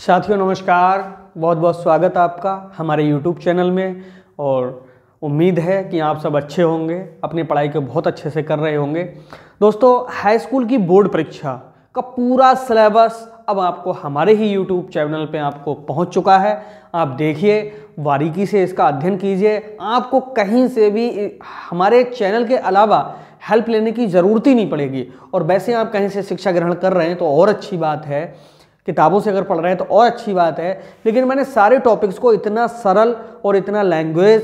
साथियों नमस्कार, बहुत बहुत स्वागत है आपका हमारे YouTube चैनल में। और उम्मीद है कि आप सब अच्छे होंगे, अपनी पढ़ाई को बहुत अच्छे से कर रहे होंगे। दोस्तों, हाई स्कूल की बोर्ड परीक्षा का पूरा सिलेबस अब आपको हमारे ही YouTube चैनल पे आपको पहुंच चुका है। आप देखिए, बारीकी से इसका अध्ययन कीजिए। आपको कहीं से भी हमारे चैनल के अलावा हेल्प लेने की ज़रूरत ही नहीं पड़ेगी। और वैसे आप कहीं से शिक्षा ग्रहण कर रहे हैं तो और अच्छी बात है, किताबों से अगर पढ़ रहे हैं तो और अच्छी बात है। लेकिन मैंने सारे टॉपिक्स को इतना सरल और इतना लैंग्वेज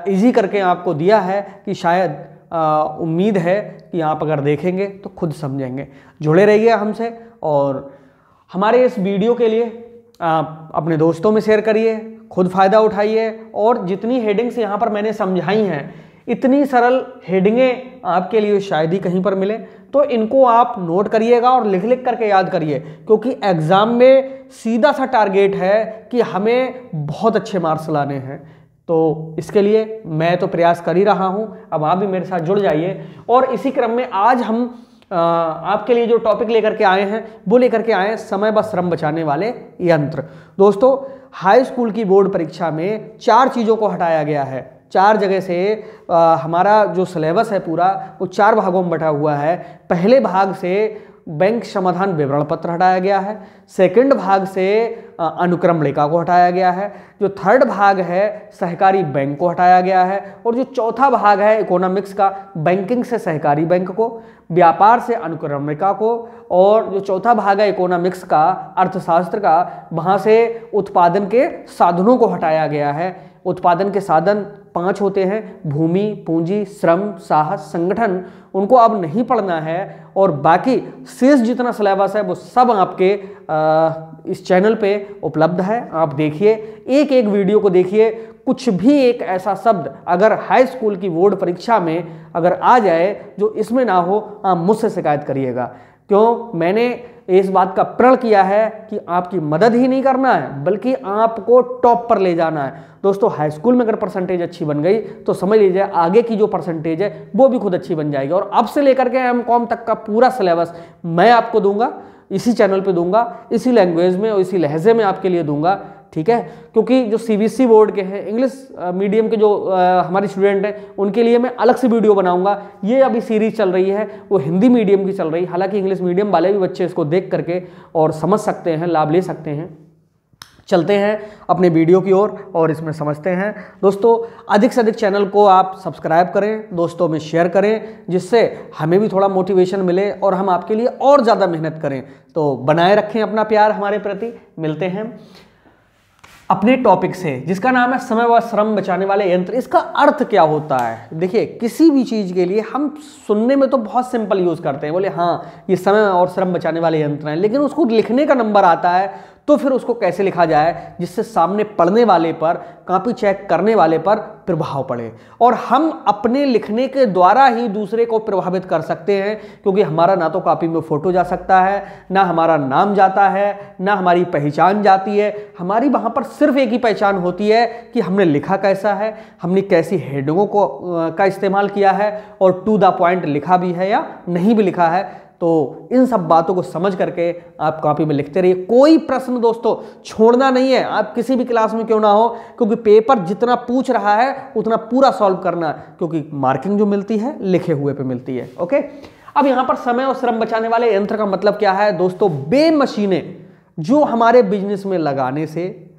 इजी करके आपको दिया है कि शायद उम्मीद है कि आप अगर देखेंगे तो खुद समझेंगे। जुड़े रहिए हमसे और हमारे इस वीडियो के लिए आप अपने दोस्तों में शेयर करिए, खुद फ़ायदा उठाइए। और जितनी हेडिंग्स यहाँ पर मैंने समझाई हैं, इतनी सरल हेडिंगें आपके लिए शायद ही कहीं पर मिले, तो इनको आप नोट करिएगा और लिख लिख करके याद करिए, क्योंकि एग्ज़ाम में सीधा सा टारगेट है कि हमें बहुत अच्छे मार्क्स लाने हैं। तो इसके लिए मैं तो प्रयास कर ही रहा हूँ, अब आप भी मेरे साथ जुड़ जाइए। और इसी क्रम में आज हम आपके लिए जो टॉपिक लेकर के आए हैं वो लेकर के आए हैं समय व श्रम बचाने वाले यंत्र। दोस्तों, हाई स्कूल की बोर्ड परीक्षा में 4 चीज़ों को हटाया गया है। 4 जगह से हमारा जो सिलेबस है पूरा वो 4 भागों में बटा हुआ है। पहले भाग से बैंक समाधान विवरण पत्र हटाया गया है। सेकंड भाग से अनुक्रम लेखा को हटाया गया है। जो थर्ड भाग है सहकारी बैंक को हटाया गया है। और जो चौथा भाग है इकोनॉमिक्स का, बैंकिंग से सहकारी बैंक को, व्यापार से अनुक्रम लेखा को, और जो चौथा भाग है इकोनॉमिक्स का, अर्थशास्त्र का, वहाँ से उत्पादन के साधनों को हटाया गया है। उत्पादन के साधन 5 होते हैं: भूमि, पूंजी, श्रम, साहस, संगठन। उनको अब नहीं पढ़ना है। और बाकी शेष जितना सिलेबस है वो सब आपके इस चैनल पे उपलब्ध है। आप देखिए, एक एक वीडियो को देखिए। कुछ भी एक ऐसा शब्द अगर हाई स्कूल की बोर्ड परीक्षा में अगर आ जाए जो इसमें ना हो, आप मुझसे शिकायत करिएगा। क्यों? मैंने इस बात का प्रण किया है कि आपकी मदद ही नहीं करना है, बल्कि आपको टॉप पर ले जाना है। दोस्तों, हाई स्कूल में अगर परसेंटेज अच्छी बन गई तो समझ लीजिए आगे की जो परसेंटेज है वो भी खुद अच्छी बन जाएगी। और अब से लेकर के एमकॉम तक का पूरा सिलेबस मैं आपको दूंगा, इसी चैनल पे दूंगा, इसी लैंग्वेज में और इसी लहजे में आपके लिए दूंगा। ठीक है? क्योंकि जो सीबीएसई बोर्ड के हैं, इंग्लिश मीडियम के जो हमारे स्टूडेंट हैं, उनके लिए मैं अलग से वीडियो बनाऊंगा। ये अभी सीरीज चल रही है वो हिंदी मीडियम की चल रही है। हालांकि इंग्लिश मीडियम वाले भी बच्चे इसको देख करके और समझ सकते हैं, लाभ ले सकते हैं। चलते हैं अपने वीडियो की ओर और इसमें समझते हैं। दोस्तों, अधिक से अधिक चैनल को आप सब्सक्राइब करें, दोस्तों में शेयर करें, जिससे हमें भी थोड़ा मोटिवेशन मिले और हम आपके लिए और ज़्यादा मेहनत करें। तो बनाए रखें अपना प्यार हमारे प्रति। मिलते हैं अपने टॉपिक से, जिसका नाम है समय व श्रम बचाने वाले यंत्र। इसका अर्थ क्या होता है? देखिए, किसी भी चीज़ के लिए हम सुनने में तो बहुत सिंपल यूज़ करते हैं, बोले हाँ ये समय और श्रम बचाने वाले यंत्र हैं, लेकिन उसको लिखने का नंबर आता है तो फिर उसको कैसे लिखा जाए जिससे सामने पढ़ने वाले पर, कॉपी चेक करने वाले पर प्रभाव पड़े और हम अपने लिखने के द्वारा ही दूसरे को प्रभावित कर सकते हैं। क्योंकि हमारा ना तो कॉपी में फोटो जा सकता है, ना हमारा नाम जाता है, ना हमारी पहचान जाती है। हमारी वहाँ पर सिर्फ एक ही पहचान होती है कि हमने लिखा कैसा है, हमने कैसी हेडिंगों को का इस्तेमाल किया है और टू द पॉइंट लिखा भी है या नहीं भी लिखा है। तो इन सब बातों को समझ करके आप कॉपी में लिखते रहिए। कोई प्रश्न दोस्तों छोड़ना नहीं है, आप किसी भी क्लास में क्यों ना हो, क्योंकि पेपर जितना पूछ रहा है उतना पूरा सॉल्व करना, क्योंकि मार्किंग जो मिलती है लिखे हुए पे मिलती है। ओके, अब यहाँ पर समय और श्रम बचाने वाले यंत्र का मतलब क्या है दोस्तों? वे मशीनें जो हमारे बिजनेस में लगाने से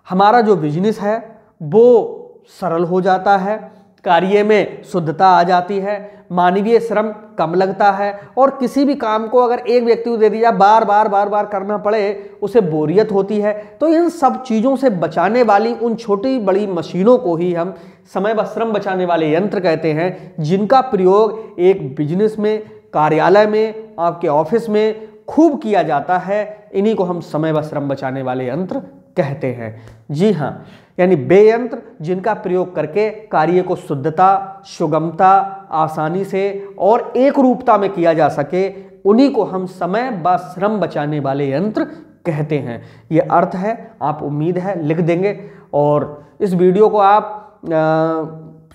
हमारा जो बिजनेस है वो सरल हो जाता है, कार्य में शुद्धता आ जाती है, मानवीय श्रम कम लगता है और किसी भी काम को अगर एक व्यक्ति को दे दिया बार बार करना पड़े, उसे बोरियत होती है। तो इन सब चीज़ों से बचाने वाली उन छोटी बड़ी मशीनों को ही हम समय व श्रम बचाने वाले यंत्र कहते हैं, जिनका प्रयोग एक बिजनेस में, कार्यालय में, आपके ऑफिस में खूब किया जाता है। इन्हीं को हम समय व श्रम बचाने वाले यंत्र कहते हैं। जी हाँ, यानी वे यंत्र जिनका प्रयोग करके कार्य को शुद्धता, सुगमता, आसानी से और एक रूपता में किया जा सके, उन्हीं को हम समय व श्रम बचाने वाले यंत्र कहते हैं। ये अर्थ है, आप उम्मीद है लिख देंगे और इस वीडियो को आप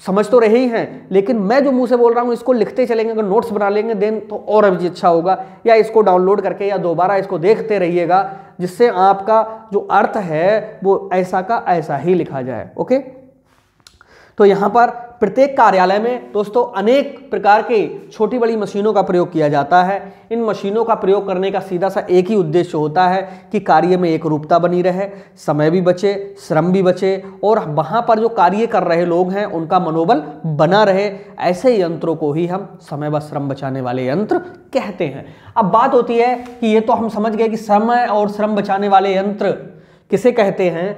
समझ तो रहे ही हैं, लेकिन मैं जो मुंह से बोल रहा हूँ इसको लिखते चलेंगे, अगर नोट्स बना लेंगे देन तो और अभी अच्छा होगा, या इसको डाउनलोड करके या दोबारा इसको देखते रहिएगा, जिससे आपका जो अर्थ है वो ऐसा का ऐसा ही लिखा जाए। ओके, तो यहाँ पर प्रत्येक कार्यालय में दोस्तों अनेक प्रकार के छोटी बड़ी मशीनों का प्रयोग किया जाता है। इन मशीनों का प्रयोग करने का सीधा सा एक ही उद्देश्य होता है कि कार्य में एक रूपता बनी रहे, समय भी बचे, श्रम भी बचे, और वहाँ पर जो कार्य कर रहे लोग हैं उनका मनोबल बना रहे। ऐसे यंत्रों को ही हम समय व श्रम बचाने वाले यंत्र कहते हैं। अब बात होती है कि ये तो हम समझ गए कि समय और श्रम बचाने वाले यंत्र किसे कहते हैं।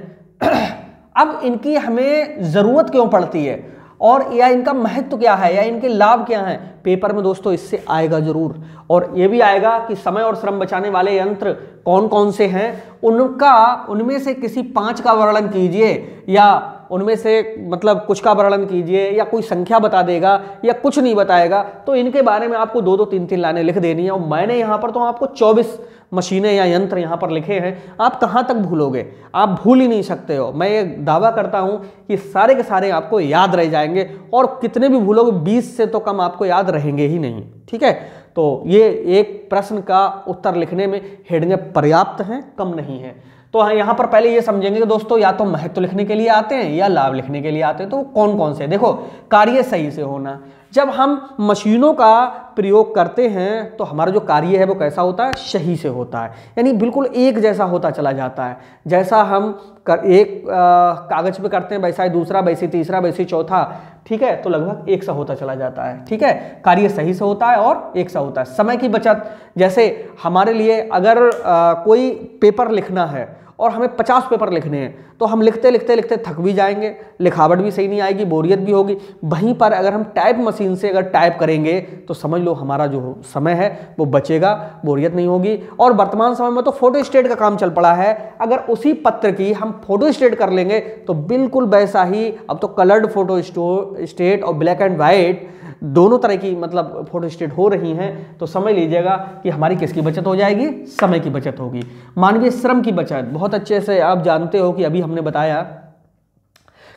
अब इनकी हमें ज़रूरत क्यों पड़ती है, और या इनका महत्व क्या है, या इनके लाभ क्या हैं, पेपर में दोस्तों इससे आएगा जरूर। और ये भी आएगा कि समय और श्रम बचाने वाले यंत्र कौन कौन से हैं, उनमें से किसी 5 का वर्णन कीजिए, या उनमें से मतलब कुछ का वर्णन कीजिए, या कोई संख्या बता देगा या कुछ नहीं बताएगा, तो इनके बारे में आपको 2-2 3-3 लाइनें लिख देनी है। और मैंने यहाँ पर तो आपको 24 मशीनें या यंत्र यहाँ पर लिखे हैं। आप कहाँ तक भूलोगे, आप भूल ही नहीं सकते हो। मैं ये दावा करता हूँ कि सारे के सारे आपको याद रह जाएंगे, और कितने भी भूलोगे 20 से तो कम आपको याद रहेंगे ही नहीं। ठीक है, तो ये एक प्रश्न का उत्तर लिखने में हेडिंगें पर्याप्त हैं, कम नहीं है। तो यहाँ पर पहले ये समझेंगे कि दोस्तों या तो महत्व लिखने के लिए आते हैं या लाभ लिखने के लिए आते हैं। तो कौन कौन से, देखो, कार्य सही से होना। जब हम मशीनों का प्रयोग करते हैं तो हमारा जो कार्य है वो कैसा होता है, सही से होता है, यानी बिल्कुल एक जैसा होता चला जाता है। जैसा हम एक कागज पे करते हैं वैसा ही दूसरा, वैसे तीसरा, वैसे चौथा, ठीक है, तो लगभग एक सा होता चला जाता है। ठीक है, कार्य सही से होता है और एक सा होता है। समय की बचत, जैसे हमारे लिए अगर कोई पेपर लिखना है और हमें 50 पेपर लिखने हैं, तो हम लिखते लिखते लिखते थक भी जाएंगे, लिखावट भी सही नहीं आएगी, बोरियत भी होगी। वहीं पर अगर हम टाइप मशीन से अगर टाइप करेंगे तो समझ लो हमारा जो समय है वो बचेगा, बोरियत नहीं होगी। और वर्तमान समय में तो फोटो स्टेट का काम चल पड़ा है, अगर उसी पत्र की हम फोटो स्टेट कर लेंगे तो बिल्कुल वैसा ही, अब तो कलर्ड फोटो स्टेट और ब्लैक एंड वाइट दोनों तरह की मतलब फोटो स्टेट हो रही हैं। तो समझ लीजिएगा कि हमारी किसकी बचत हो जाएगी, समय की बचत होगी। मानवीय श्रम की बचत, बहुत अच्छे से आप जानते हो कि अभी हमने बताया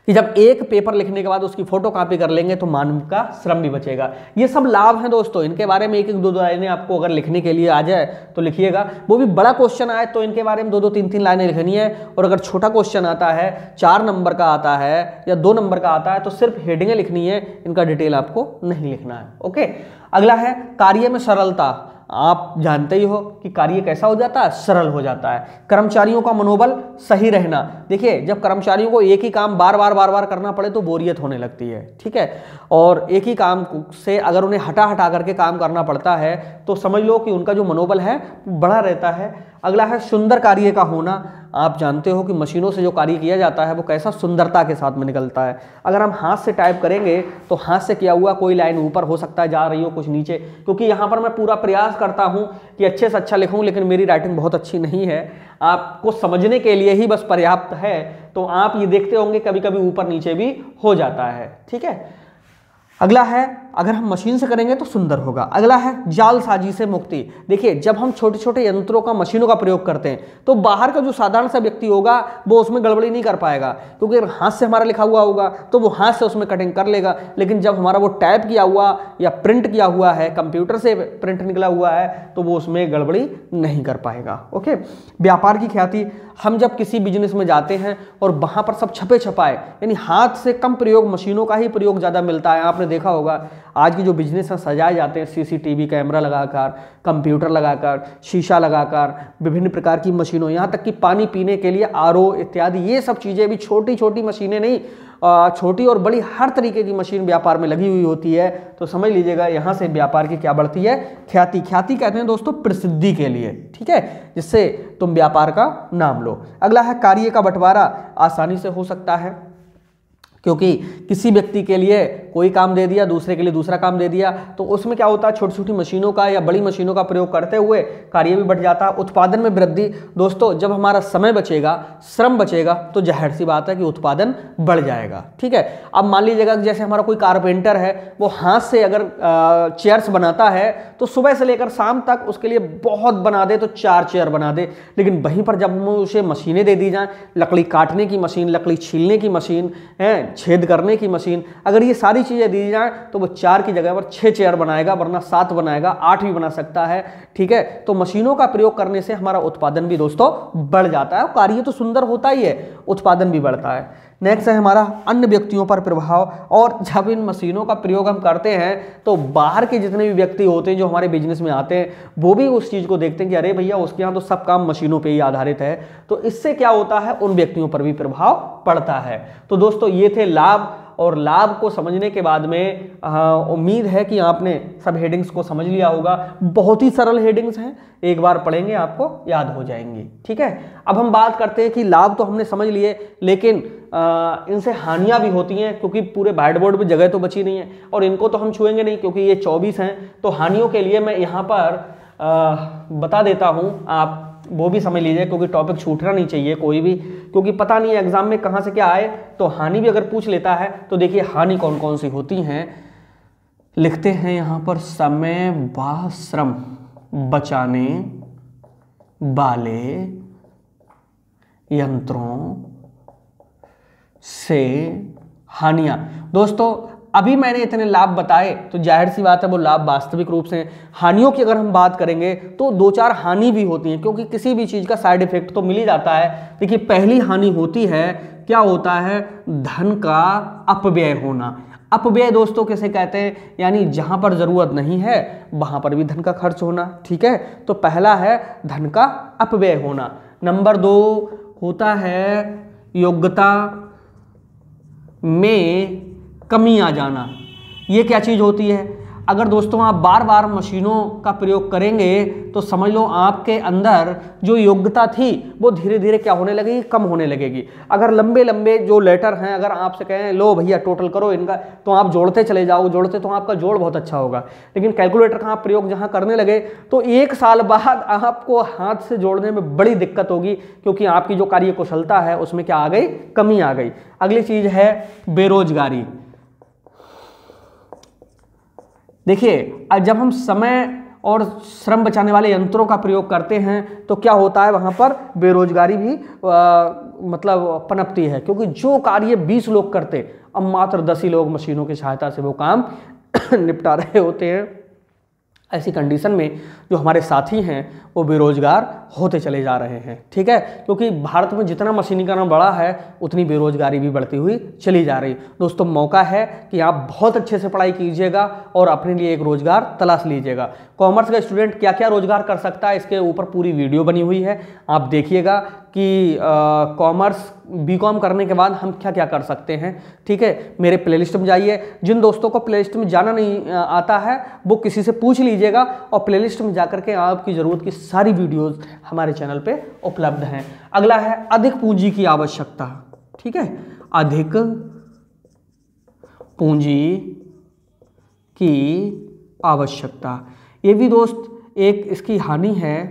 कि जब एक पेपर लिखने के बाद उसकी फोटो कॉपी कर लेंगे तो मानव का श्रम भी बचेगा। ये सब लाभ हैं दोस्तों, इनके बारे में 1-1 2-2 लाइनें आपको अगर लिखने के लिए आ जाए तो लिखिएगा। वो भी बड़ा क्वेश्चन आए तो इनके बारे में 2-2 3-3 लाइनें लिखनी है। और अगर छोटा क्वेश्चन आता है, 4 नंबर का आता है या 2 नंबर का आता है, तो सिर्फ हेडिंगें लिखनी है, इनका डिटेल आपको नहीं लिखना है। ओके, अगला है कार्य में सरलता। आप जानते ही हो कि कार्य कैसा हो जाता है, सरल हो जाता है। कर्मचारियों का मनोबल सही रहना। देखिए, जब कर्मचारियों को एक ही काम बार बार करना पड़े तो बोरियत होने लगती है। ठीक है, और एक ही काम से अगर उन्हें हटा करके काम करना पड़ता है तो समझ लो कि उनका जो मनोबल है बढ़ा रहता है। अगला है सुंदर कार्य का होना। आप जानते हो कि मशीनों से जो कार्य किया जाता है वो कैसा सुंदरता के साथ में निकलता है। अगर हम हाथ से टाइप करेंगे तो हाथ से किया हुआ कोई लाइन ऊपर हो सकता है जा रही हो, कुछ नीचे, क्योंकि यहाँ पर मैं पूरा प्रयास करता हूँ कि अच्छे से अच्छा लिखूँ, लेकिन मेरी राइटिंग बहुत अच्छी नहीं है, आपको समझने के लिए ही बस पर्याप्त है। तो आप ये देखते होंगे कभी कभी ऊपर नीचे भी हो जाता है। ठीक है, अगला है अगर हम मशीन से करेंगे तो सुंदर होगा। अगला है जालसाजी से मुक्ति। देखिए, जब हम छोटे छोटे यंत्रों का, मशीनों का प्रयोग करते हैं तो बाहर का जो साधारण सा व्यक्ति होगा वो उसमें गड़बड़ी नहीं कर पाएगा, क्योंकि अगर हाथ से हमारा लिखा हुआ होगा तो वो हाथ से उसमें कटिंग कर लेगा। लेकिन जब हमारा वो टाइप किया हुआ या प्रिंट किया हुआ है, कंप्यूटर से प्रिंट निकला हुआ है, तो वो उसमें गड़बड़ी नहीं कर पाएगा। ओके, व्यापार की ख्याति। हम जब किसी बिजनेस में जाते हैं और वहाँ पर सब छपे छपाए, यानी हाथ से कम प्रयोग, मशीनों का ही प्रयोग ज़्यादा मिलता है। आपने देखा होगा आज की जो बिजनेस हैं सजाए जाते हैं सीसीटीवी कैमरा लगाकर, कंप्यूटर लगाकर, शीशा लगाकर, विभिन्न प्रकार की मशीनों, यहाँ तक कि पानी पीने के लिए आरओ इत्यादि, ये सब चीज़ें भी छोटी छोटी मशीनें नहीं, छोटी और बड़ी हर तरीके की मशीन व्यापार में लगी हुई होती है। तो समझ लीजिएगा यहाँ से व्यापार की क्या बढ़ती है, ख्याति। ख्याति कहते हैं दोस्तों प्रसिद्धि के लिए, ठीक है, जिससे तुम व्यापार का नाम लो। अगला है कार्य का बंटवारा। आसानी से हो सकता है, क्योंकि किसी व्यक्ति के लिए कोई काम दे दिया, दूसरे के लिए दूसरा काम दे दिया, तो उसमें क्या होता है, छोटी छोटी मशीनों का या बड़ी मशीनों का प्रयोग करते हुए कार्य भी बढ़ जाता है। उत्पादन में वृद्धि। दोस्तों, जब हमारा समय बचेगा, श्रम बचेगा, तो जाहिर सी बात है कि उत्पादन बढ़ जाएगा। ठीक है, अब मान लीजिएगा जैसे हमारा कोई कारपेंटर है, वो हाथ से अगर चेयर्स बनाता है तो सुबह से लेकर शाम तक उसके लिए बहुत बना दे तो 4 चेयर बना दे। लेकिन वहीं पर जब उसे मशीनें दे दी जाएँ, लकड़ी काटने की मशीन, लकड़ी छीलने की मशीन है, छेद करने की मशीन, अगर ये सारी चीज़ें दी जाएँ तो वो 4 की जगह पर 6 चेयर बनाएगा, वरना 7 बनाएगा, 8 भी बना सकता है। ठीक है, तो मशीनों का प्रयोग करने से हमारा उत्पादन भी दोस्तों बढ़ जाता है, कार्य तो सुंदर होता ही है, उत्पादन भी बढ़ता है। नेक्स्ट है हमारा अन्य व्यक्तियों पर प्रभाव। और जब इन मशीनों का प्रयोग हम करते हैं तो बाहर के जितने भी व्यक्ति होते हैं जो हमारे बिजनेस में आते हैं, वो भी उस चीज़ को देखते हैं कि अरे भैया उसके यहाँ तो सब काम मशीनों पे ही आधारित है। तो इससे क्या होता है, उन व्यक्तियों पर भी प्रभाव पड़ता है। तो दोस्तों ये थे लाभ, और लाभ को समझने के बाद में उम्मीद है कि आपने सब हेडिंग्स को समझ लिया होगा। बहुत ही सरल हेडिंग्स हैं, एक बार पढ़ेंगे आपको याद हो जाएंगी। ठीक है, अब हम बात करते हैं कि लाभ तो हमने समझ लिए, लेकिन इनसे हानियां भी होती हैं, क्योंकि पूरे व्हाइट बोर्ड में जगह तो बची नहीं है और इनको तो हम छुएंगे नहीं क्योंकि ये 24 हैं। तो हानियों के लिए मैं यहाँ पर बता देता हूँ, आप वो भी समझ लीजिए, क्योंकि टॉपिक छूटना नहीं चाहिए कोई भी, क्योंकि पता नहीं है एग्जाम में कहाँ से क्या आए। तो हानि भी अगर पूछ लेता है तो देखिए हानि कौन कौन सी होती हैं। लिखते हैं यहाँ पर, समय व श्रम बचाने वाले यंत्रों से हानियां। दोस्तों अभी मैंने इतने लाभ बताए तो जाहिर सी बात है वो लाभ वास्तविक रूप से हैं। हानियों की अगर हम बात करेंगे तो 2-4 हानि भी होती हैं, क्योंकि किसी भी चीज़ का साइड इफेक्ट तो मिल ही जाता है। देखिए पहली हानि होती है, क्या होता है, धन का अपव्यय होना। अपव्यय दोस्तों किसे कहते हैं, यानी जहां पर जरूरत नहीं है वहां पर भी धन का खर्च होना। ठीक है, तो पहला है धन का अपव्यय होना। नंबर 2 होता है योग्यता में कमी आ जाना। ये क्या चीज़ होती है, अगर दोस्तों आप बार बार मशीनों का प्रयोग करेंगे तो समझ लो आपके अंदर जो योग्यता थी वो धीरे धीरे क्या होने लगेगी, कम होने लगेगी। अगर लंबे लंबे जो लेटर हैं, अगर आपसे कहें लो भैया टोटल करो इनका, तो आप जोड़ते चले जाओ, जोड़ते तो आपका जोड़ बहुत अच्छा होगा। लेकिन कैलकुलेटर का आप प्रयोग जहाँ करने लगे तो 1 साल बाद आपको हाथ से जोड़ने में बड़ी दिक्कत होगी, क्योंकि आपकी जो कार्य कुशलता है उसमें क्या आ गई, कमी आ गई। अगली चीज़ है बेरोजगारी। देखिए जब हम समय और श्रम बचाने वाले यंत्रों का प्रयोग करते हैं तो क्या होता है, वहाँ पर बेरोजगारी भी मतलब पनपती है, क्योंकि जो कार्य 20 लोग करते अब मात्र 10 ही लोग मशीनों की सहायता से वो काम निपटा रहे होते हैं। ऐसी कंडीशन में जो हमारे साथी हैं वो बेरोजगार होते चले जा रहे हैं। ठीक है, क्योंकि भारत में जितना मशीनीकरण बढ़ा है उतनी बेरोजगारी भी बढ़ती हुई चली जा रही। दोस्तों मौका है कि आप बहुत अच्छे से पढ़ाई कीजिएगा और अपने लिए एक रोजगार तलाश लीजिएगा। कॉमर्स का स्टूडेंट क्या क्या रोजगार कर सकता है, इसके ऊपर पूरी वीडियो बनी हुई है, आप देखिएगा कि कॉमर्स बीकॉम करने के बाद हम क्या क्या कर सकते हैं। ठीक है, मेरे प्लेलिस्ट में जाइए। जिन दोस्तों को प्लेलिस्ट में जाना नहीं आता है वो किसी से पूछ लीजिएगा, और प्लेलिस्ट में जाकर के आपकी ज़रूरत की सारी वीडियोस हमारे चैनल पे उपलब्ध हैं। अगला है अधिक पूंजी की आवश्यकता। ठीक है, अधिक पूंजी की आवश्यकता, ये भी दोस्त एक इसकी हानि है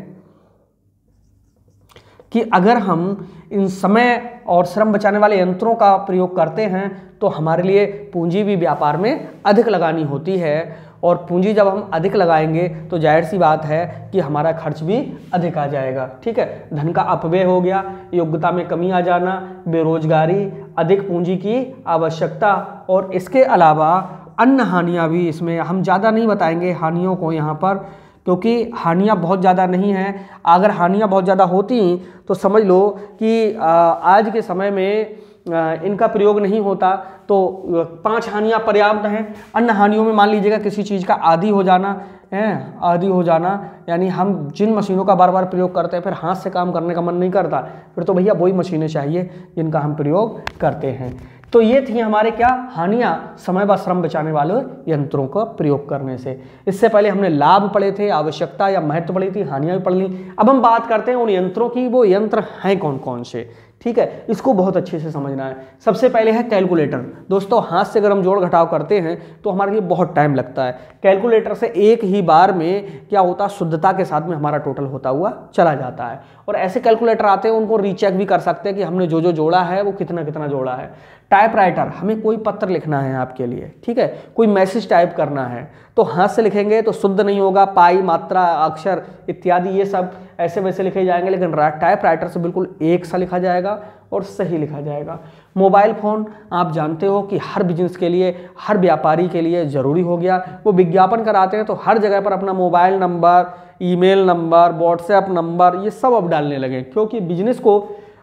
कि अगर हम इन समय और श्रम बचाने वाले यंत्रों का प्रयोग करते हैं तो हमारे लिए पूंजी भी व्यापार में अधिक लगानी होती है, और पूंजी जब हम अधिक लगाएंगे तो जाहिर सी बात है कि हमारा खर्च भी अधिक आ जाएगा। ठीक है, धन का अपव्यय हो गया, योग्यता में कमी आ जाना, बेरोजगारी, अधिक पूंजी की आवश्यकता, और इसके अलावा अन्य हानियाँ भी इसमें हम ज़्यादा नहीं बताएंगे हानियों को यहाँ पर, क्योंकि हानियाँ बहुत ज़्यादा नहीं हैं। अगर हानियाँ बहुत ज़्यादा होती तो समझ लो कि आज के समय में इनका प्रयोग नहीं होता, तो 5 हानियाँ पर्याप्त हैं। अन्य हानियों में मान लीजिएगा किसी चीज़ का आदी हो जाना है, आदी हो जाना यानी हम जिन मशीनों का बार बार प्रयोग करते हैं फिर हाथ से काम करने का मन नहीं करता, फिर तो भैया वही मशीनें चाहिए जिनका हम प्रयोग करते हैं। तो ये थी हमारे क्या हानियाँ समय व श्रम बचाने वाले यंत्रों का प्रयोग करने से। इससे पहले हमने लाभ पढ़े थे, आवश्यकता या महत्व पढ़ी थी, हानियाँ भी पढ़ ली। अब हम बात करते हैं उन यंत्रों की, वो यंत्र हैं कौन कौन से। ठीक है, इसको बहुत अच्छे से समझना है। सबसे पहले है कैलकुलेटर। दोस्तों हाथ से अगर हम जोड़ घटाव करते हैं तो हमारे लिए बहुत टाइम लगता है। कैलकुलेटर से एक ही बार में क्या होता है, शुद्धता के साथ में हमारा टोटल होता हुआ चला जाता है। और ऐसे कैलकुलेटर आते हैं उनको रीचेक भी कर सकते हैं कि हमने जो जो जोड़ा है वो कितना कितना जोड़ा है। टाइपराइटर, हमें कोई पत्र लिखना है आपके लिए, ठीक है, कोई मैसेज टाइप करना है तो हाथ से लिखेंगे तो शुद्ध नहीं होगा, पाई, मात्रा, अक्षर इत्यादि ये सब ऐसे वैसे लिखे जाएंगे, लेकिन टाइपराइटर से बिल्कुल एक सा लिखा जाएगा और सही लिखा जाएगा। मोबाइल फ़ोन आप जानते हो कि हर बिजनेस के लिए, हर व्यापारी के लिए ज़रूरी हो गया। वो विज्ञापन कराते हैं तो हर जगह पर अपना mobile number, email number, WhatsApp number, ये सब अब डालने लगे, क्योंकि बिजनेस को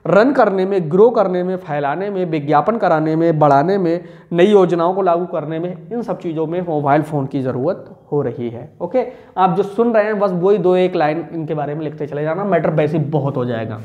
रन करने में, ग्रो करने में, फैलाने में, विज्ञापन कराने में, बढ़ाने में, नई योजनाओं को लागू करने में, इन सब चीज़ों में मोबाइल फ़ोन की ज़रूरत हो रही है। ओके, आप जो सुन रहे हैं बस वही 2-1 लाइन इनके बारे में लिखते चले जाना, मैटर वैसे बहुत हो जाएगा।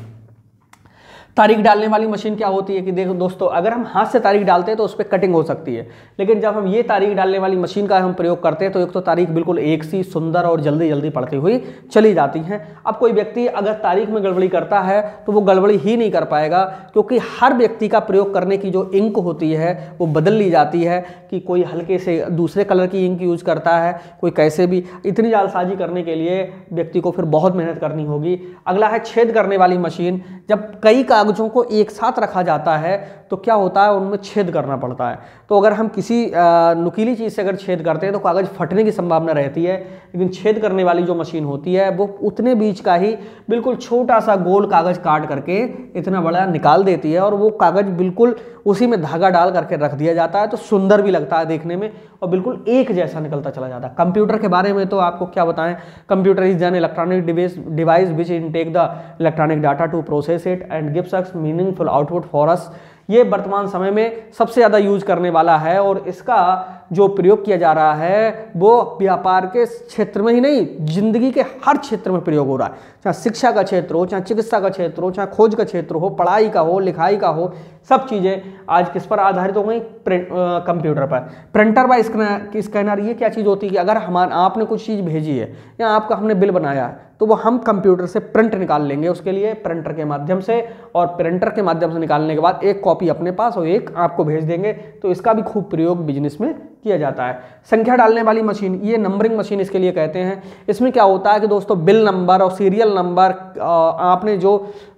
तारीख डालने वाली मशीन क्या होती है कि देखो दोस्तों, अगर हम हाथ से तारीख डालते हैं तो उस पर कटिंग हो सकती है, लेकिन जब हम ये तारीख डालने वाली मशीन का हम प्रयोग करते हैं तो एक तो तारीख बिल्कुल एक सी सुंदर और जल्दी जल्दी पढ़ती हुई चली जाती हैं। अब कोई व्यक्ति अगर तारीख में गड़बड़ी करता है तो वो गड़बड़ी ही नहीं कर पाएगा, क्योंकि हर व्यक्ति का प्रयोग करने की जो इंक होती है वो बदल ली जाती है, कि कोई हल्के से दूसरे कलर की इंक यूज करता है, कोई कैसे भी। इतनी जालसाजी करने के लिए व्यक्ति को फिर बहुत मेहनत करनी होगी। अगला है छेद करने वाली मशीन। जब कई कागजों को एक साथ रखा जाता है तो क्या होता है, उनमें छेद करना पड़ता है। तो अगर हम किसी नुकीली चीज़ से अगर छेद करते हैं तो कागज़ फटने की संभावना रहती है, लेकिन छेद करने वाली जो मशीन होती है वो उतने बीच का ही बिल्कुल छोटा सा गोल कागज़ काट करके इतना बड़ा निकाल देती है, और वो कागज़ बिल्कुल उसी में धागा डाल करके रख दिया जाता है, तो सुंदर भी लगता है देखने में और बिल्कुल एक जैसा निकलता चला जाता है। कंप्यूटर के बारे में तो आपको क्या बताएं, computer is an electronic device which intake the electronic data to process it and gives us meaningful output for us. ये वर्तमान समय में सबसे ज़्यादा यूज करने वाला है, और इसका जो प्रयोग किया जा रहा है वो व्यापार के क्षेत्र में ही नहीं, जिंदगी के हर क्षेत्र में प्रयोग हो रहा है। चाहे शिक्षा का क्षेत्र हो, चाहे चिकित्सा का क्षेत्र हो, चाहे खोज का क्षेत्र हो, पढ़ाई का हो, लिखाई का हो, सब चीज़ें आज किस पर आधारित हो गई, कंप्यूटर पर। प्रिंटर व स्कैनर, ये क्या चीज़ होती है कि अगर आपने कुछ चीज़ भेजी है या आपका हमने बिल बनाया है तो वो हम कंप्यूटर से प्रिंट निकाल लेंगे उसके लिए प्रिंटर के माध्यम से, और प्रिंटर के माध्यम से निकालने के बाद एक कॉपी अपने पास और एक आपको भेज देंगे। तो इसका भी खूब प्रयोग बिजनेस में किया जाता है। संख्या डालने वाली मशीन, ये नंबरिंग मशीन इसके लिए कहते हैं। इसमें क्या होता है कि दोस्तों बिल नंबर और सीरियल नंबर, आपने जो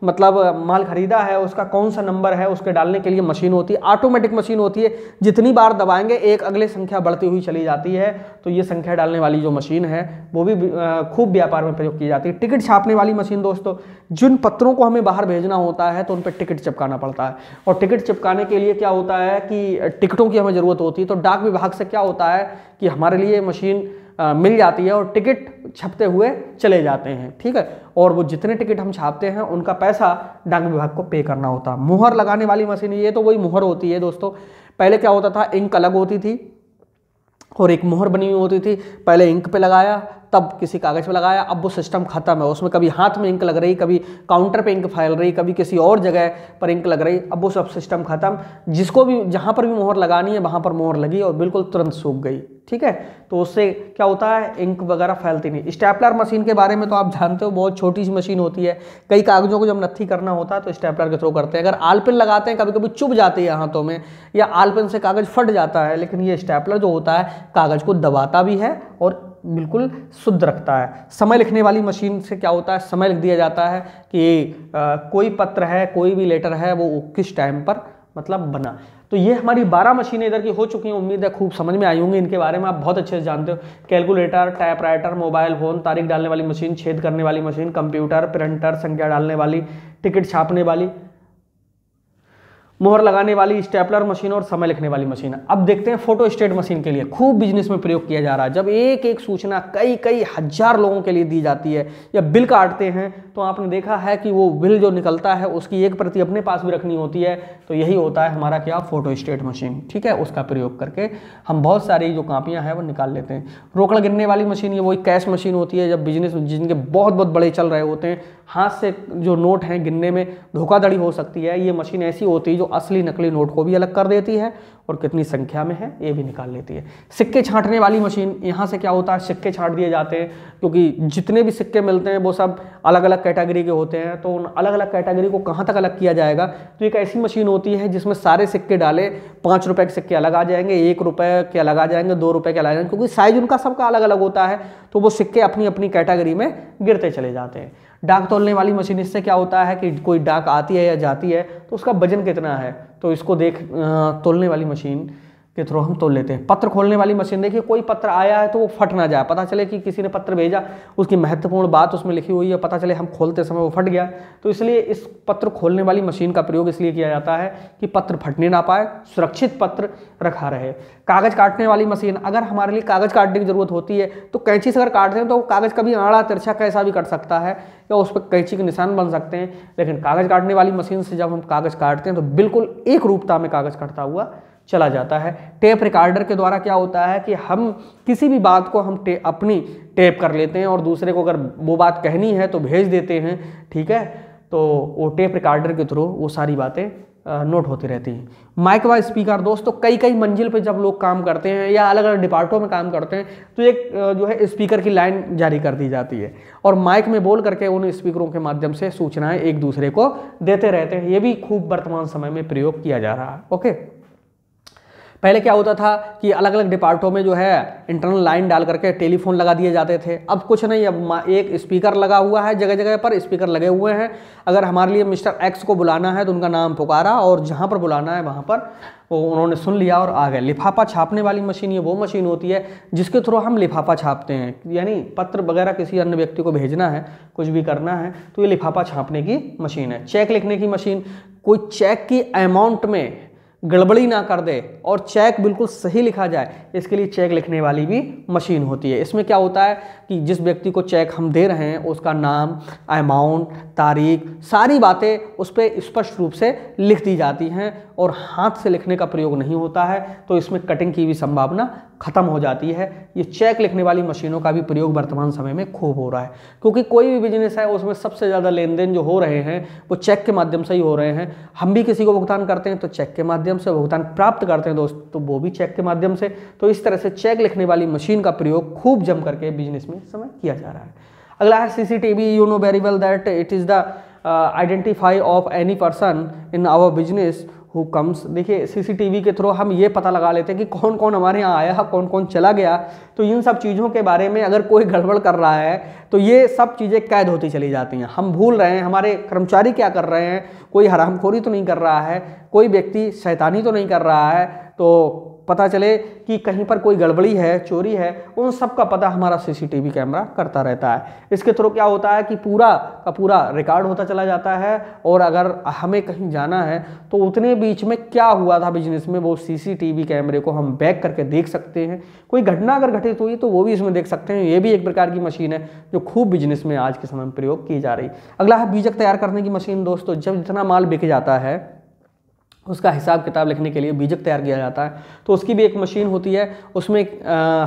मतलब माल खरीदा है उसका कौन सा नंबर है उसके डालने के लिए मशीन होती है। ऑटोमेटिक मशीन होती है, जितनी बार दबाएंगे एक अगले संख्या बढ़ती हुई चली जाती है। तो ये संख्या डालने वाली जो मशीन है वो भी खूब व्यापार में प्रयोग की जाती है। टिकट छापने वाली मशीन दोस्तों, जिन पत्रों को हमें बाहर भेजना होता है तो उन पर टिकट चिपकाना पड़ता है, और टिकट चिपकाने के लिए क्या होता है कि टिकटों की हमें ज़रूरत होती है। तो डाक विभाग से क्या होता है कि हमारे लिए मशीन मिल जाती है और टिकट छपते हुए चले जाते हैं, ठीक है। और वो जितने टिकट हम छापते हैं उनका पैसा डाक विभाग को पे करना होता है। मुहर लगाने वाली मशीन, ये तो वही मुहर होती है दोस्तों। पहले क्या होता था, इंक अलग होती थी और एक मुहर बनी हुई होती थी। पहले इंक पे लगाया, तब किसी कागज़ पे लगाया, अब वो सिस्टम खत्म है। उसमें कभी हाथ में इंक लग रही, कभी काउंटर पे इंक फैल रही, कभी किसी और जगह पर इंक लग रही, अब वो सब सिस्टम खत्म। जिसको भी जहाँ पर भी मोहर लगानी है वहाँ पर मोहर लगी और बिल्कुल तुरंत सूख गई, ठीक है। तो उससे क्या होता है, इंक वगैरह फैलती नहीं। स्टेपलर मशीन के बारे में तो आप जानते हो, बहुत छोटी सी मशीन होती है। कई कागज़ों को जब नत्थी करना होता है तो स्टेपलर के थ्रू करते हैं। अगर आलपेन लगाते हैं कभी कभी चुभ जाती है हाथों में, या आलपेन से कागज़ फट जाता है, लेकिन ये स्टेपलर जो होता है कागज़ को दबाता भी है और बिल्कुल शुद्ध रखता है। समय लिखने वाली मशीन से क्या होता है, समय लिख दिया जाता है कि कोई पत्र है, कोई भी लेटर है, वो किस टाइम पर मतलब बना। तो ये हमारी 12 मशीनें इधर की हो चुकी हैं। उम्मीद है खूब समझ में आई होंगी। इनके बारे में आप बहुत अच्छे से जानते हो। कैलकुलेटर, टाइपराइटर, मोबाइल फोन, तारीख डालने वाली मशीन, छेद करने वाली मशीन, कंप्यूटर, प्रिंटर, संख्या डालने वाली, टिकट छापने वाली, मोहर लगाने वाली, स्टेपलर मशीन और समय लिखने वाली मशीन। अब देखते हैं फोटो स्टेट मशीन के लिए खूब बिजनेस में प्रयोग किया जा रहा है। जब एक एक सूचना कई हजार लोगों के लिए दी जाती है या बिल काटते हैं तो आपने देखा है कि वो बिल जो निकलता है उसकी एक प्रति अपने पास भी रखनी होती है। तो यही होता है हमारा क्या, फोटो स्टेट मशीन, ठीक है। उसका प्रयोग करके हम बहुत सारी जो कापियाँ हैं वो निकाल लेते हैं। रोकड़ गिनने वाली मशीन, ये वही कैश मशीन होती है। जब बिजनेस जिनके बहुत बड़े चल रहे होते हैं, हाथ से जो नोट हैं गिनने में धोखाधड़ी हो सकती है, ये मशीन ऐसी होती है जो असली नकली नोट को भी अलग कर देती है और कितनी संख्या में है ये भी निकाल लेती है। सिक्के छांटने वाली मशीन, यहाँ से क्या होता है, सिक्के छांट दिए जाते हैं, क्योंकि जितने भी सिक्के मिलते हैं वो सब अलग अलग कैटेगरी के होते हैं। तो उन अलग अलग कैटेगरी को कहाँ तक अलग किया जाएगा, तो एक ऐसी मशीन होती है जिसमें सारे सिक्के डाले, 5 रुपए के सिक्के अलग आ जाएंगे, 1 रुपए के अलग आ जाएंगे, 2 रुपए के अलग आ जाएंगे, क्योंकि साइज उनका सबका अलग अलग होता है। तो वो सिक्के अपनी अपनी कैटेगरी में गिरते चले जाते हैं। डाक तोलने वाली मशीन, इससे क्या होता है कि कोई डाक आती है या जाती है तो उसका वजन कितना है, तो इसको तोलने वाली मशीन के थ्रू हम तोल लेते हैं। पत्र खोलने वाली मशीन, देखिए कोई पत्र आया है तो वो फट ना जाए, पता चले कि किसी ने पत्र भेजा, उसकी महत्वपूर्ण बात उसमें लिखी हुई है, पता चले हम खोलते समय वो फट गया, तो इसलिए इस पत्र खोलने वाली मशीन का प्रयोग इसलिए किया जाता है कि पत्र फटने ना पाए, सुरक्षित पत्र रखा रहे। कागज काटने वाली मशीन, अगर हमारे लिए कागज काटने की जरूरत होती है तो कैंची से अगर काटते हैं तो कागज कभी आड़ा तिरछा कैसा भी कट सकता है या उस पर कैंची के निशान बन सकते हैं, लेकिन कागज काटने वाली मशीन से जब हम कागज काटते हैं तो बिल्कुल एक रूपता में कागज कटता हुआ चला जाता है। टेप रिकॉर्डर के द्वारा क्या होता है कि हम किसी भी बात को हम अपनी टेप कर लेते हैं और दूसरे को अगर वो बात कहनी है तो भेज देते हैं, ठीक है, तो वो टेप रिकॉर्डर के थ्रू वो सारी बातें नोट होती रहती हैं। माइक व स्पीकर, दोस्तों कई मंजिल पे जब लोग काम करते हैं या अलग अलग डिपार्टों में काम करते हैं तो एक जो है स्पीकर की लाइन जारी कर दी जाती है और माइक में बोल करके उन स्पीकरों के माध्यम से सूचनाएं एक दूसरे को देते रहते हैं। ये भी खूब वर्तमान समय में प्रयोग किया जा रहा है। ओके, पहले क्या होता था कि अलग अलग डिपार्टों में जो है इंटरनल लाइन डाल करके टेलीफोन लगा दिए जाते थे। अब कुछ नहीं, अब एक स्पीकर लगा हुआ है, जगह जगह पर स्पीकर लगे हुए हैं। अगर हमारे लिए मिस्टर एक्स को बुलाना है तो उनका नाम पुकारा और जहाँ पर बुलाना है वहाँ पर वो उन्होंने सुन लिया और आ गए। लिफाफा छापने वाली मशीन, ये वो मशीन होती है जिसके थ्रू हम लिफाफा छापते हैं, यानी पत्र वगैरह किसी अन्य व्यक्ति को भेजना है, कुछ भी करना है तो ये लिफाफा छापने की मशीन है। चेक लिखने की मशीन, कोई चेक की अमाउंट में गड़बड़ी ना कर दे और चेक बिल्कुल सही लिखा जाए, इसके लिए चेक लिखने वाली भी मशीन होती है। इसमें क्या होता है कि जिस व्यक्ति को चेक हम दे रहे हैं उसका नाम, अमाउंट, तारीख, सारी बातें उस पर स्पष्ट रूप से लिख दी जाती हैं और हाथ से लिखने का प्रयोग नहीं होता है, तो इसमें कटिंग की भी संभावना खत्म हो जाती है। ये चेक लिखने वाली मशीनों का भी प्रयोग वर्तमान समय में खूब हो रहा है, क्योंकि कोई भी बिजनेस है उसमें सबसे ज़्यादा लेन देन जो हो रहे हैं वो चेक के माध्यम से ही हो रहे हैं। हम भी किसी को भुगतान करते हैं तो चेक के माध्यम से, भुगतान प्राप्त करते हैं दोस्त तो वो भी चेक के माध्यम से। तो इस तरह से चेक लिखने वाली मशीन का प्रयोग खूब जम करके बिजनेस में समय किया जा रहा है। अगला है CCTV. You know very well that it is the identify of any person in our business who comes. देखिए सीसीटीवी के थ्रू हम ये पता लगा लेते हैं कि कौन कौन हमारे यहाँ आया, कौन कौन चला गया। तो इन सब चीज़ों के बारे में अगर कोई गड़बड़ कर रहा है तो ये सब चीज़ें कैद होती चली जाती हैं। हम भूल रहे हैं हमारे कर्मचारी क्या कर रहे हैं, कोई हरामखोरी तो नहीं कर रहा है, कोई व्यक्ति शैतानी तो नहीं कर रहा है, तो पता चले कि कहीं पर कोई गड़बड़ी है, चोरी है, उन सब का पता हमारा सीसीटीवी कैमरा करता रहता है। इसके थ्रू क्या होता है कि पूरा का पूरा रिकॉर्ड होता चला जाता है और अगर हमें कहीं जाना है तो उतने बीच में क्या हुआ था बिजनेस में वो सीसीटीवी कैमरे को हम बैक करके देख सकते हैं। कोई घटना अगर घटित हुई तो वो भी इसमें देख सकते हैं। ये भी एक प्रकार की मशीन है जो खूब बिजनेस में आज के समय में प्रयोग की जा रही। अगला है बीजक तैयार करने की मशीन। दोस्तों जब जितना माल बिक जाता है उसका हिसाब किताब लिखने के लिए बीजक तैयार किया जाता है, तो उसकी भी एक मशीन होती है। उसमें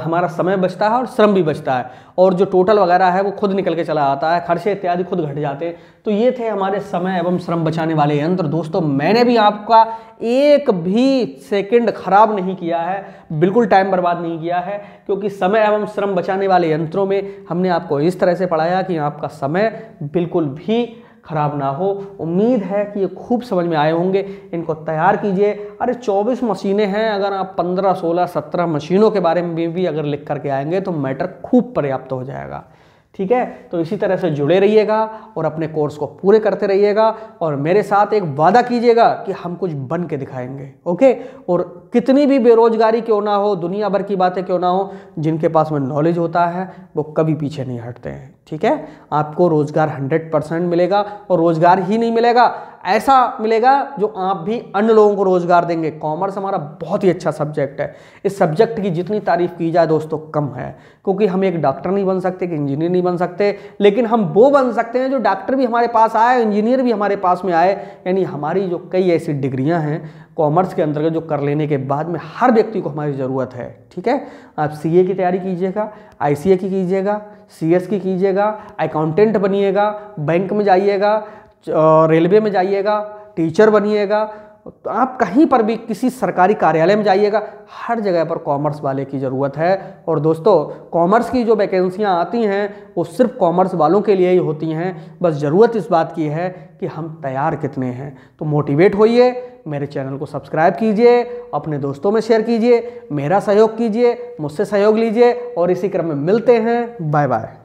हमारा समय बचता है और श्रम भी बचता है और जो टोटल वगैरह है वो खुद निकल के चला आता है, खर्चे इत्यादि खुद घट जाते हैं। तो ये थे हमारे समय एवं श्रम बचाने वाले यंत्र। दोस्तों मैंने भी आपका एक भी सेकंड खराब नहीं किया है, बिल्कुल टाइम बर्बाद नहीं किया है, क्योंकि समय एवं श्रम बचाने वाले यंत्रों में हमने आपको इस तरह से पढ़ाया कि आपका समय बिल्कुल भी खराब ना हो। उम्मीद है कि ये खूब समझ में आए होंगे। इनको तैयार कीजिए। अरे 24 मशीनें हैं, अगर आप 15, 16, 17 मशीनों के बारे में भी अगर लिख करके आएंगे तो मैटर खूब पर्याप्त हो जाएगा। ठीक है, तो इसी तरह से जुड़े रहिएगा और अपने कोर्स को पूरे करते रहिएगा और मेरे साथ एक वादा कीजिएगा कि हम कुछ बन के दिखाएंगे। ओके, और कितनी भी बेरोजगारी क्यों ना हो, दुनिया भर की बातें क्यों ना हो, जिनके पास में नॉलेज होता है वो कभी पीछे नहीं हटते हैं। ठीक है, आपको रोजगार 100% मिलेगा और रोजगार ही नहीं मिलेगा, ऐसा मिलेगा जो आप भी अन्य लोगों को रोजगार देंगे। कॉमर्स हमारा बहुत ही अच्छा सब्जेक्ट है। इस सब्जेक्ट की जितनी तारीफ की जाए दोस्तों कम है, क्योंकि हम एक डॉक्टर नहीं बन सकते, एक इंजीनियर नहीं बन सकते, लेकिन हम वो बन सकते हैं जो डॉक्टर भी हमारे पास आए, इंजीनियर भी हमारे पास में आए। यानी हमारी जो कई ऐसी डिग्रियां हैं कॉमर्स के अंतर्गत जो कर लेने के बाद में हर व्यक्ति को हमारी ज़रूरत है। ठीक है, आप सीए की तैयारी कीजिएगा, आईसीए की कीजिएगा, सीएस की कीजिएगा, अकाउंटेंट बनिएगा, बैंक में जाइएगा, रेलवे में जाइएगा, टीचर बनिएगा, तो आप कहीं पर भी किसी सरकारी कार्यालय में जाइएगा, हर जगह पर कॉमर्स वाले की ज़रूरत है। और दोस्तों कॉमर्स की जो वैकेंसियां आती हैं वो सिर्फ कॉमर्स वालों के लिए ही होती हैं। बस ज़रूरत इस बात की है कि हम तैयार कितने हैं। तो मोटिवेट होइए, मेरे चैनल को सब्सक्राइब कीजिए, अपने दोस्तों में शेयर कीजिए, मेरा सहयोग कीजिए, मुझसे सहयोग लीजिए और इसी क्रम में मिलते हैं। Bye bye.